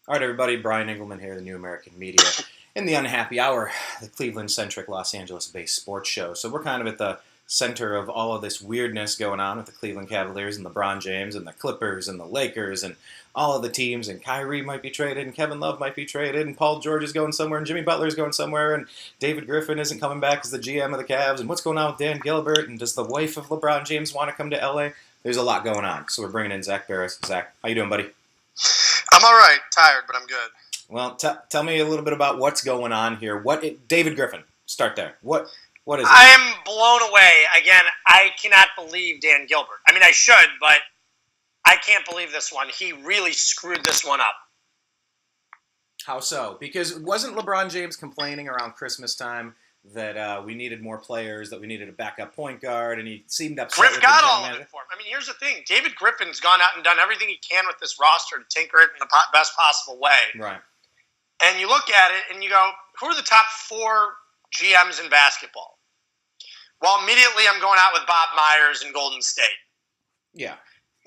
All right, everybody, Brian Engelman here, the New American Media, in the Unhappy Hour, the Cleveland-centric, Los Angeles-based sports show. So we're kind of at the center of all of this weirdness going on with the Cleveland Cavaliers and LeBron James and the Clippers and the Lakers and all of the teams, and Kyrie might be traded, and Kevin Love might be traded, and Paul George is going somewhere, and Jimmy Butler is going somewhere, and David Griffin isn't coming back as the GM of the Cavs, and what's going on with Dan Gilbert, and does the wife of LeBron James want to come to LA? There's a lot going on, so we're bringing in Zak Baris. Zak, how you doing, buddy? I'm all right. Tired, but I'm good. Well, tell me a little bit about what's going on here. David Griffin, start there. What is it? I am blown away. Again, I cannot believe Dan Gilbert. I mean, I should, but I can't believe this one. He really screwed this one up. How so? Because wasn't LeBron James complaining around Christmas time that we needed more players, that we needed a backup point guard, and he seemed upset Griff with got the all of it for him. I mean, here's the thing. David Griffin's gone out and done everything he can with this roster to tinker it in the best possible way. Right. And you look at it and you go, who are the top 4 GMs in basketball? Well, immediately I'm going out with Bob Myers in Golden State. Yeah.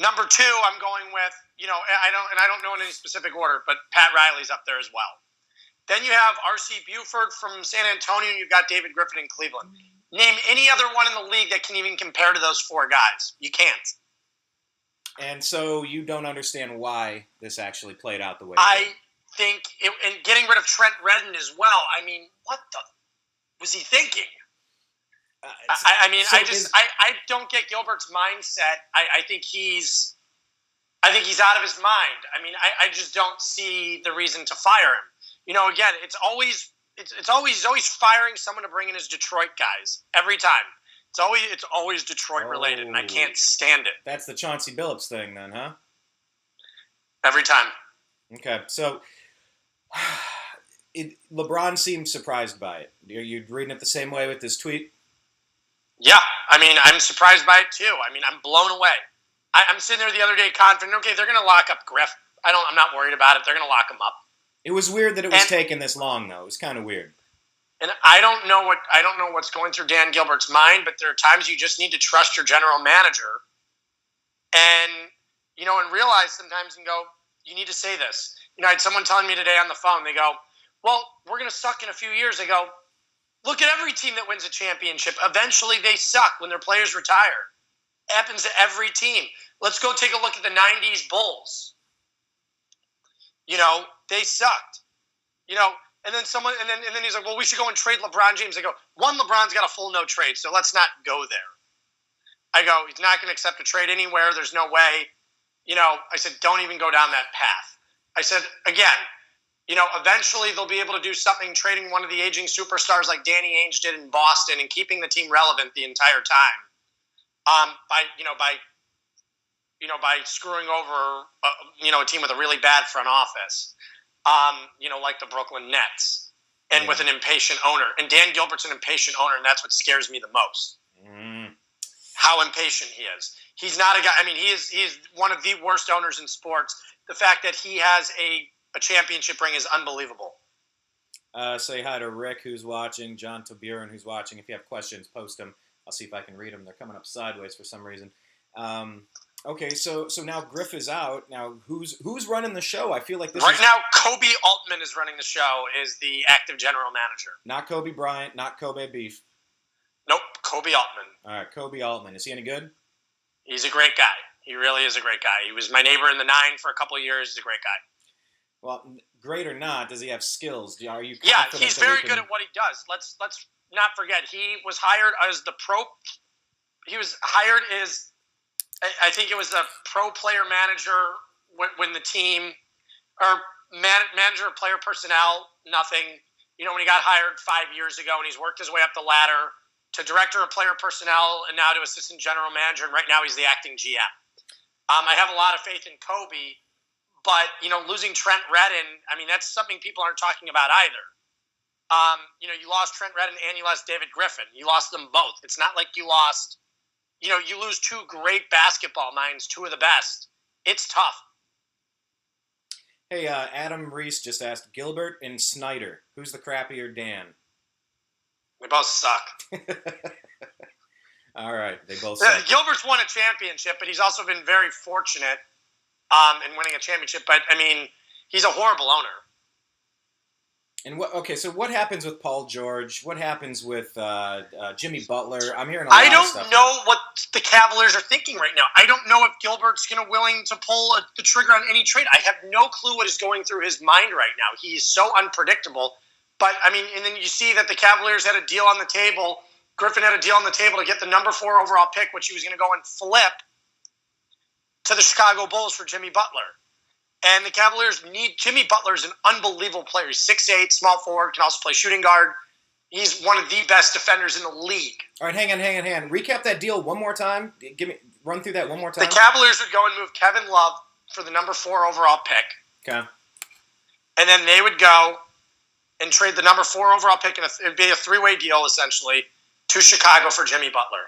Number 2, I'm going with, I don't know in any specific order, but Pat Riley's up there as well. Then you have R.C. Buford from San Antonio, and you've got David Griffin in Cleveland. Name any other one in the league that can even compare to those 4 guys. You can't. And so you don't understand why this actually played out the way it did. Think, and getting rid of Trent Redden as well, I mean, what the was he thinking? I don't get Gilbert's mindset. I think he's out of his mind. I mean, I just don't see the reason to fire him. Again, it's always firing someone to bring in his Detroit guys every time. It's always Detroit related, and I can't stand it. That's the Chauncey Billups thing, then, huh? Every time. Okay, so LeBron seemed surprised by it. Are you reading it the same way with this tweet? Yeah, I mean, I'm surprised by it too. I mean, I'm blown away. I'm sitting there the other day confident, okay, they're going to lock up Griff. I'm not worried about it. They're going to lock him up. It was weird that it was taking this long, though. It was kind of weird. And I don't know what's going through Dan Gilbert's mind, but there are times you just need to trust your general manager, and realize sometimes and go, you need to say this. I had someone telling me today on the phone. They go, "Well, we're going to suck in a few years." I go, "Look at every team that wins a championship. Eventually, they suck when their players retire. It happens to every team. Let's go take a look at the '90s Bulls. They sucked. And then he's like, well, we should go and trade LeBron James. I go, one, LeBron's got a full no trade, so let's not go there. I go, he's not going to accept a trade anywhere. There's no way. I said, don't even go down that path. I said, again, eventually they'll be able to do something trading one of the aging superstars like Danny Ainge did in Boston and keeping the team relevant the entire time. By screwing over, a team with a really bad front office. Like the Brooklyn Nets, and with an impatient owner. And Dan Gilbert's an impatient owner, and that's what scares me the most. How impatient he is. He's not a guy. I mean, he is one of the worst owners in sports. The fact that he has a championship ring is unbelievable. Say hi to Rick, who's watching, John Toburin, who's watching. If you have questions, post them. I'll see if I can read them. They're coming up sideways for some reason. Okay, so now Griff is out. Now who's running the show? I feel like this now Kobe Altman is running the show, is the active general manager. Not Kobe Bryant, not Kobe Beef. Nope, Kobe Altman. All right, Kobe Altman. Is he any good? He's a great guy. He really is a great guy. He was my neighbor in the 9 for a couple of years. He's a great guy. Well, great or not, does he have skills? Are you? Yeah, he's very good at what he does. Let's not forget he was hired as the pro. He was hired as. I think it was a pro player manager when the team, or manager of player personnel, nothing. When he got hired 5 years ago, and he's worked his way up the ladder to director of player personnel and now to assistant general manager, and right now he's the acting GM. I have a lot of faith in Kobe, but, losing Trent Redden, I mean, that's something people aren't talking about either. You lost Trent Redden and you lost David Griffin. You lost them both. It's not like you lost... you lose 2 great basketball minds, 2 of the best. It's tough. Hey, Adam Reese just asked, Gilbert and Snyder, who's the crappier Dan? They both suck. All right, they both suck. Gilbert's won a championship, but he's also been very fortunate in winning a championship. But, I mean, He's a horrible owner. And so what happens with Paul George? What happens with Jimmy Butler? I'm hearing a lot of stuff. I don't know what the Cavaliers are thinking right now. I don't know if Gilbert's willing to pull the trigger on any trade. I have no clue what is going through his mind right now. He is so unpredictable. But, I mean, and then you see that the Cavaliers had a deal on the table. Griffin had a deal on the table to get the number 4 overall pick, which he was going to go and flip to the Chicago Bulls for Jimmy Butler. And the Cavaliers need Jimmy Butler is an unbelievable player. He's 6'8", small forward, can also play shooting guard. He's one of the best defenders in the league. All right, hang on. Recap that deal one more time. Run through that one more time. The Cavaliers would go and move Kevin Love for the number 4 overall pick. Okay. And then they would go and trade the number 4 overall pick, and it would be a 3-way deal, essentially, to Chicago for Jimmy Butler.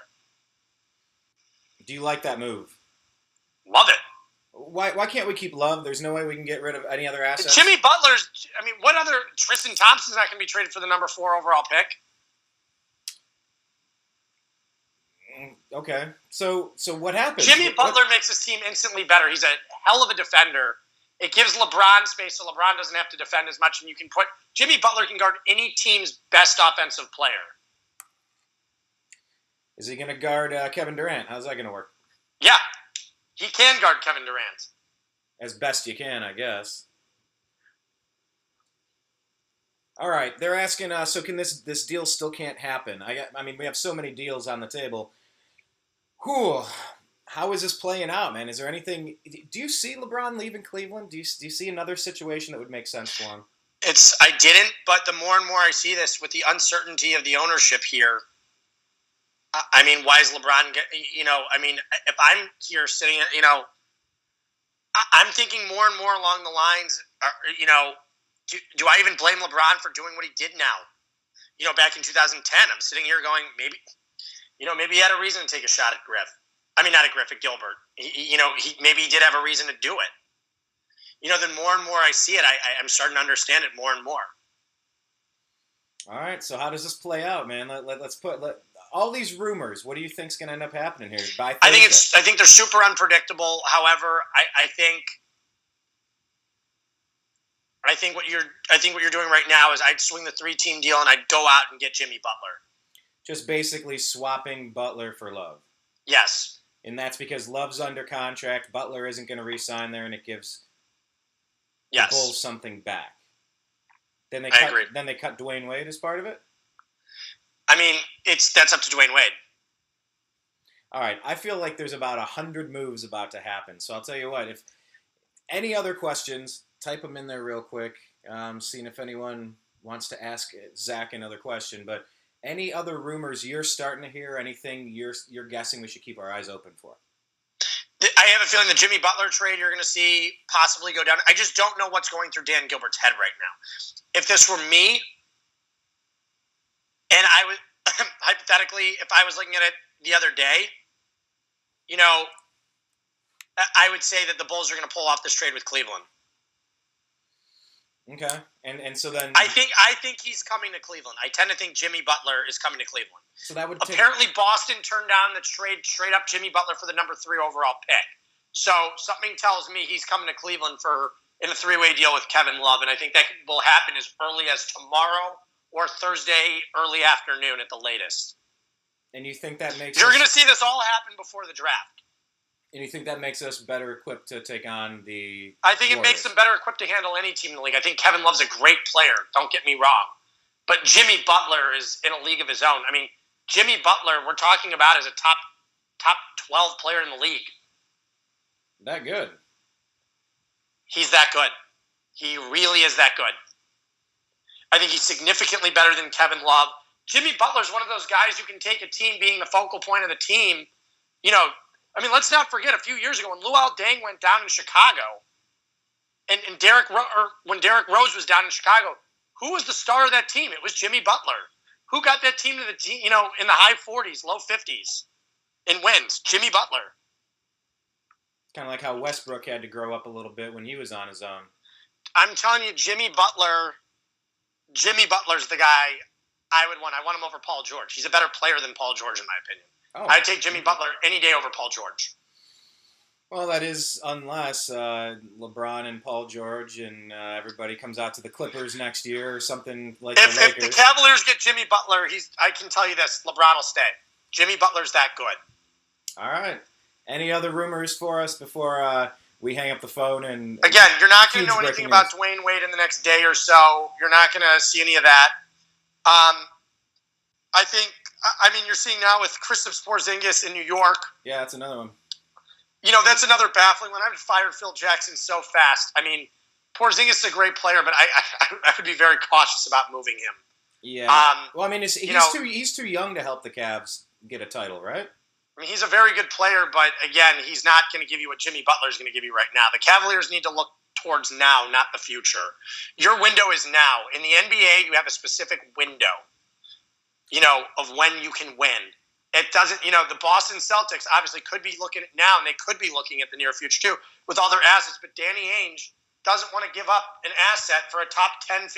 Do you like that move? Love it. Why can't we keep Love? There's no way we can get rid of any other assets. Jimmy Butler's. I mean, what other Tristan Thompson's not going to be traded for the number 4 overall pick? Okay, so what happens? Jimmy Butler makes his team instantly better. He's a hell of a defender. It gives LeBron space, so LeBron doesn't have to defend as much, and you can put Jimmy Butler can guard any team's best offensive player. Is he going to guard Kevin Durant? How's that going to work? Yeah. He can guard Kevin Durant. As best you can, I guess. All right, they're asking, so can this deal still can't happen? I mean, we have so many deals on the table. Whew. How is this playing out, man? Is there anything? Do you see LeBron leaving Cleveland? Do you see another situation that would make sense for him? I didn't, but the more and more I see this with the uncertainty of the ownership here, I mean, why is LeBron I mean, if I'm here sitting, I'm thinking more and more along the lines, do I even blame LeBron for doing what he did now? Back in 2010, I'm sitting here going, maybe he had a reason to take a shot at Griff. I mean, not at Griff, at Gilbert. Maybe he did have a reason to do it. Then more and more I see it, I'm starting to understand it more and more. All right, so how does this play out, man? Let's put all these rumors. What do you think's going to end up happening here by Thursday? I think they're super unpredictable. However, I think what you're doing right now is I'd swing the 3-team deal and I'd go out and get Jimmy Butler. Just basically swapping Butler for Love. Yes. And that's because Love's under contract. Butler isn't going to re-sign there, and it gives the Bulls something back. Then I agree. Then they cut Dwayne Wade as part of it? I mean, that's up to Dwayne Wade. All right. I feel like there's about 100 moves about to happen. So I'll tell you what. If any other questions, type them in there real quick. Seeing if anyone wants to ask Zach another question. But any other rumors you're starting to hear, anything you're guessing we should keep our eyes open for? I have a feeling the Jimmy Butler trade you're going to see possibly go down. I just don't know what's going through Dan Gilbert's head right now. If this were me, and I was hypothetically, if I was looking at it the other day, I would say that the Bulls are going to pull off this trade with Cleveland. Okay, and so then I think he's coming to Cleveland. I tend to think Jimmy Butler is coming to Cleveland. So that would apparently Boston turned down the trade straight up Jimmy Butler for the number 3 overall pick. So something tells me he's coming to Cleveland in a 3-way deal with Kevin Love, and I think that will happen as early as tomorrow or Thursday early afternoon at the latest. And you think that makes you're going to see this all happen before the draft? And you think that makes us better equipped to take on the I think Warriors? It makes them better equipped to handle any team in the league. I think Kevin Love's a great player. Don't get me wrong. But Jimmy Butler is in a league of his own. I mean, Jimmy Butler, we're talking about as a top 12 player in the league. That good. He's that good. He really is that good. I think he's significantly better than Kevin Love. Jimmy Butler's one of those guys who can take a team being the focal point of the team. Let's not forget a few years ago when Luol Deng went down in Chicago, and when Derrick Rose was down in Chicago, who was the star of that team? It was Jimmy Butler. Who got that team to the team, in the high 40s, low 50s in wins? Jimmy Butler. Kind of like how Westbrook had to grow up a little bit when he was on his own. I'm telling you, Jimmy Butler's the guy I would want. I want him over Paul George. He's a better player than Paul George, in my opinion. I'd take Jimmy Butler any day over Paul George. Well, that is unless LeBron and Paul George and everybody comes out to the Clippers next year or something like the If Lakers. the Cavaliers get Jimmy Butler, I can tell you this: LeBron will stay. Jimmy Butler's that good. All right. Any other rumors for us before we hang up the phone? And again, you're not going to huge know anything breaking about news. Dwayne Wade in the next day or so. You're not going to see any of that. I think. I mean, you're seeing now with Kristaps Porzingis in New York. Yeah, that's another one. That's another baffling one. I would fire Phil Jackson so fast. I mean, Porzingis is a great player, but I would be very cautious about moving him. Yeah. Well, I mean, he's too young to help the Cavs get a title, right? I mean, he's a very good player, but again, he's not going to give you what Jimmy Butler is going to give you right now. The Cavaliers need to look towards now, not the future. Your window is now. In the NBA, you have a specific window, of when you can win. It doesn't, the Boston Celtics obviously could be looking at now, and they could be looking at the near future too with all their assets. But Danny Ainge doesn't want to give up an asset for a top 10,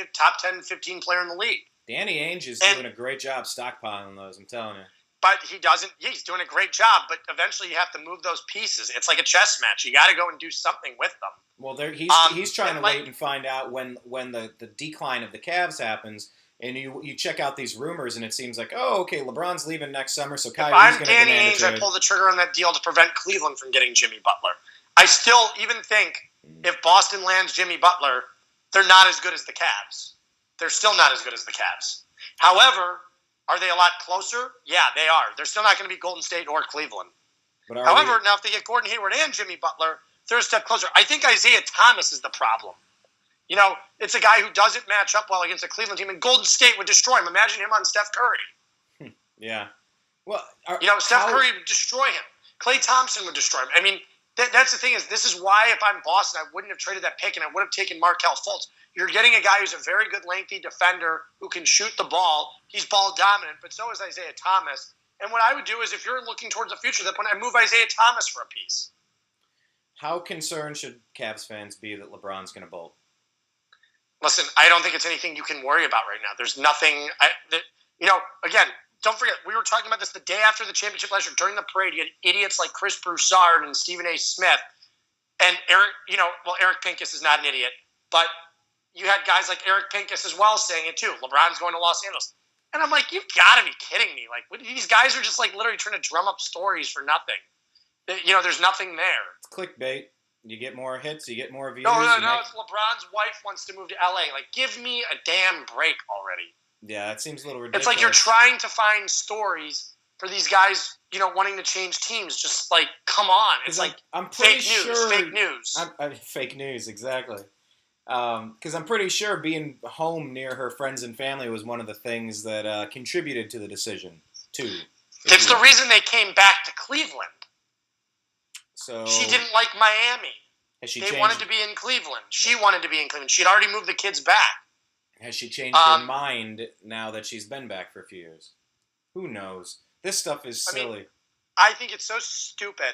15 player in the league. Danny Ainge is doing a great job stockpiling those, I'm telling you. But he doesn't. Yeah, he's doing a great job. But eventually, you have to move those pieces. It's like a chess match. You got to go and do something with them. Well, he's trying to wait and find out when the decline of the Cavs happens. And you check out these rumors, and it seems like, oh, okay, LeBron's leaving next summer, so Kyrie's going to demand a trade. If I'm Danny Ainge, I pull the trigger on that deal to prevent Cleveland from getting Jimmy Butler. I still even think if Boston lands Jimmy Butler, they're not as good as the Cavs. They're still not as good as the Cavs. However, are they a lot closer? Yeah, they are. They're still not going to be Golden State or Cleveland. However, now if they get Gordon Hayward and Jimmy Butler, they're a step closer. I think Isaiah Thomas is the problem. It's a guy who doesn't match up well against a Cleveland team, and Golden State would destroy him. Imagine him on Steph Curry. Yeah. Well, Steph Curry would destroy him. Klay Thompson would destroy him. I mean, that's the thing is, this is why if I'm Boston, I wouldn't have traded that pick, and I would have taken Markelle Fultz. You're getting a guy who's a very good lengthy defender who can shoot the ball. He's ball dominant, but so is Isaiah Thomas. And what I would do is, if you're looking towards the future, that point I move Isaiah Thomas for a piece. How concerned should Cavs fans be that LeBron's going to bolt? Listen, I don't think it's anything you can worry about right now. There's nothing. Again, don't forget, we were talking about this the day after the championship last year. During the parade, you had idiots like Chris Broussard and Stephen A. Smith. And Eric Pincus is not an idiot. But you had guys like Eric Pincus as well saying it too. LeBron's going to Los Angeles. And I'm like, you've got to be kidding me. Like, these guys are just like literally trying to drum up stories for nothing. There's nothing there. It's clickbait. You get more hits, you get more views. No, it's LeBron's wife wants to move to LA. Like, give me a damn break already. Yeah, that seems a little ridiculous. It's like you're trying to find stories for these guys, wanting to change teams. Just like, come on. It's like I'm pretty fake news. Fake news, exactly. Because I'm pretty sure being home near her friends and family was one of the things that contributed to the decision, too. It's the reason they came back to Cleveland. So she didn't like Miami. They wanted to be in Cleveland. She wanted to be in Cleveland. She'd already moved the kids back. Has she changed her mind now that she's been back for a few years? Who knows? This stuff is silly. I think it's so stupid.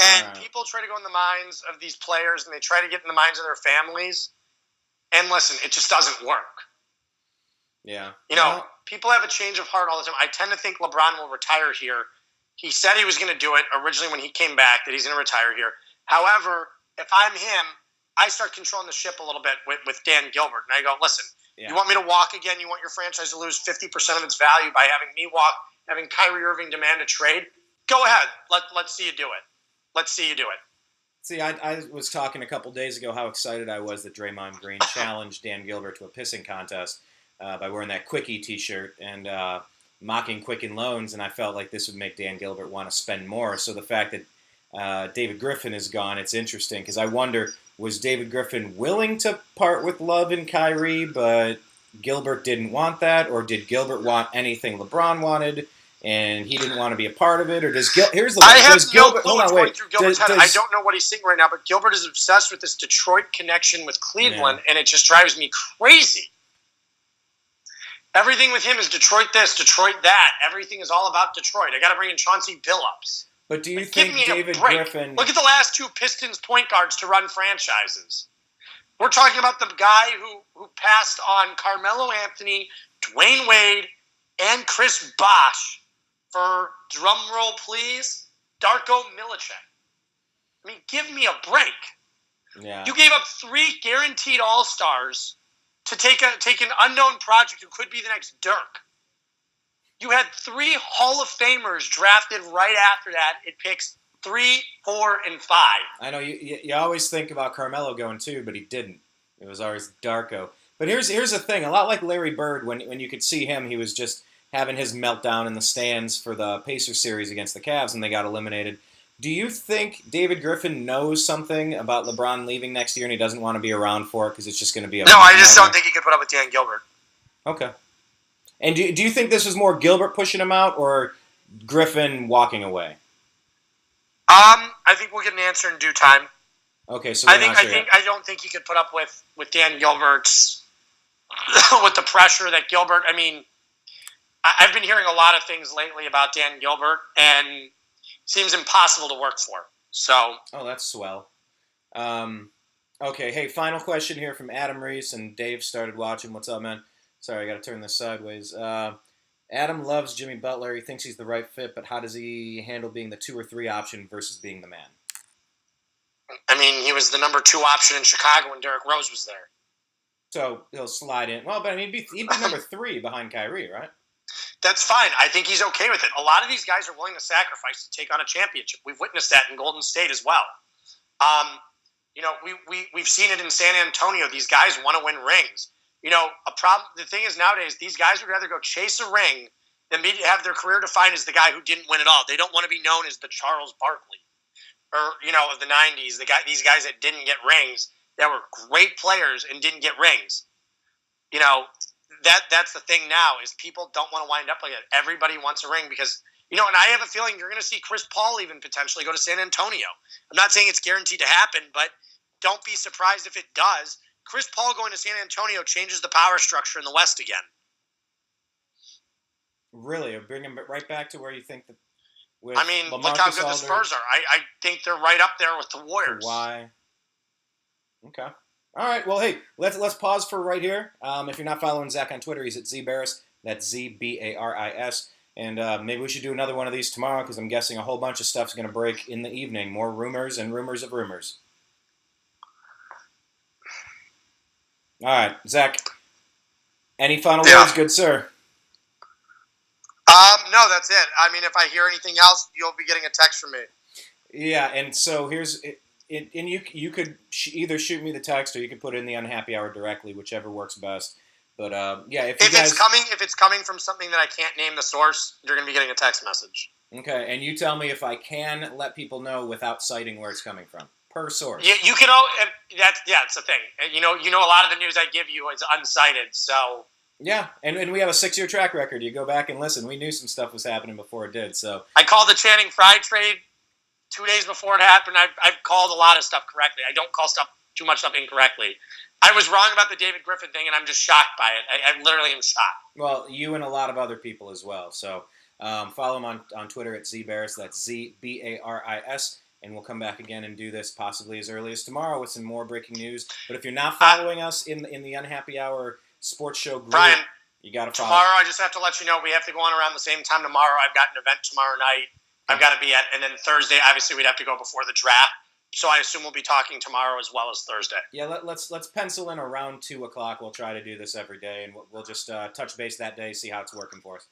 And people try to go in the minds of these players, and they try to get in the minds of their families. And listen, it just doesn't work. Yeah. People have a change of heart all the time. I tend to think LeBron will retire here. He said he was going to do it originally when he came back, that he's going to retire here. However, if I'm him, I start controlling the ship a little bit with Dan Gilbert. And I go, listen, you want me to walk again? You want your franchise to lose 50% of its value by having me walk, having Kyrie Irving demand a trade? Go ahead. Let's see you do it. Let's see you do it. See, I was talking a couple days ago how excited I was that Draymond Green challenged Dan Gilbert to a pissing contest by wearing that Quickie T-shirt and mocking Quicken Loans, and I felt like this would make Dan Gilbert want to spend more. So the fact that David Griffin is gone, it's interesting, because I wonder, was David Griffin willing to part with Love and Kyrie, but Gilbert didn't want that, or did Gilbert want anything LeBron wanted, and he didn't want to be a part of it, or does here's the I have does no Gilbert, clue what's going through Gilbert's head. I don't know what he's thinking right now, but Gilbert is obsessed with this Detroit connection with Cleveland, and it just drives me crazy. Everything with him is Detroit this, Detroit that. Everything is all about Detroit. I got to bring in Chauncey Billups. But do you think David Griffin... Look at the last two Pistons point guards to run franchises. We're talking about the guy who passed on Carmelo Anthony, Dwayne Wade, and Chris Bosh for, drum roll please, Darko Milicic. I mean, give me a break. Yeah. You gave up 3 guaranteed All-Stars to take an unknown project who could be the next Dirk. You had 3 Hall of Famers drafted right after that. It picks 3, 4, and 5. I know you always think about Carmelo going too, but he didn't. It was always Darko. But here's the thing. A lot like Larry Bird, when you could see him, he was just having his meltdown in the stands for the Pacers series against the Cavs, and they got eliminated. Do you think David Griffin knows something about LeBron leaving next year and he doesn't want to be around for it because it's just going to be a... No, I just don't think he could put up with Dan Gilbert. Okay. And do you think this was more Gilbert pushing him out or Griffin walking away? I think we'll get an answer in due time. Okay, so I don't think he could put up with Dan Gilbert's with the pressure that Gilbert. I mean, I've been hearing a lot of things lately about Dan Gilbert, and seems impossible to work for. So. Oh, that's swell. Okay, hey, final question here from Adam Reese, and Dave started watching. What's up, man? Sorry, I got to turn this sideways. Adam loves Jimmy Butler. He thinks he's the right fit, but how does he handle being the 2 or 3 option versus being the man? I mean, he was the number 2 option in Chicago when Derrick Rose was there. So he'll slide in. Well, but I mean, he'd be number 3 behind Kyrie, right? That's fine. I think he's okay with it. A lot of these guys are willing to sacrifice to take on a championship. We've witnessed that in Golden State as well. We've seen it in San Antonio. These guys want to win rings. The thing is nowadays, these guys would rather go chase a ring than have their career defined as the guy who didn't win at all. They don't want to be known as the Charles Barkley or, of the 90s, these guys that didn't get rings, that were great players and didn't get rings. That's the thing now is people don't want to wind up like that. Everybody wants a ring because, and I have a feeling you're going to see Chris Paul even potentially go to San Antonio. I'm not saying it's guaranteed to happen, but don't be surprised if it does. Chris Paul going to San Antonio changes the power structure in the West again. Really? Bring him right back to where you think that... look how good the Spurs are. I think they're right up there with the Warriors. Why? Okay. All right. Well, hey, let's pause for right here. If you're not following Zach on Twitter, he's at Zak Baris. That's ZBARIS. And maybe we should do another one of these tomorrow because I'm guessing a whole bunch of stuff's going to break in the evening. More rumors and rumors of rumors. All right, Zach. Any final words, good sir? No, that's it. I mean, if I hear anything else, you'll be getting a text from me. Yeah, and so here's it. And you could either shoot me the text or you could put it in the unhappy hour directly, whichever works best. But if it's coming from something that I can't name the source, you're going to be getting a text message. Okay, and you tell me if I can let people know without citing where it's coming from per source. You can. That's the thing. A lot of the news I give you is uncited. So yeah, and we have a 6-year track record. You go back and listen. We knew some stuff was happening before it did. So I called the Channing Frye trade 2 days before it happened. I've called a lot of stuff correctly. I don't call too much stuff incorrectly. I was wrong about the David Griffin thing, and I'm just shocked by it. I literally am shocked. Well, you and a lot of other people as well. So follow him on Twitter at ZBaris. That's ZBARIS. And we'll come back again and do this possibly as early as tomorrow with some more breaking news. But if you're not following us in the Unhappy Hour sports show group, Brian, you got to follow. Tomorrow, I just have to let you know we have to go on around the same time tomorrow. I've got an event tomorrow night. I've got to be at, and then Thursday, obviously, we'd have to go before the draft. So I assume we'll be talking tomorrow as well as Thursday. Yeah, let's pencil in around 2 o'clock. We'll try to do this every day, and we'll just touch base that day, see how it's working for us.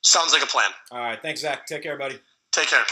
Sounds like a plan. All right, thanks, Zach. Take care, buddy. Take care.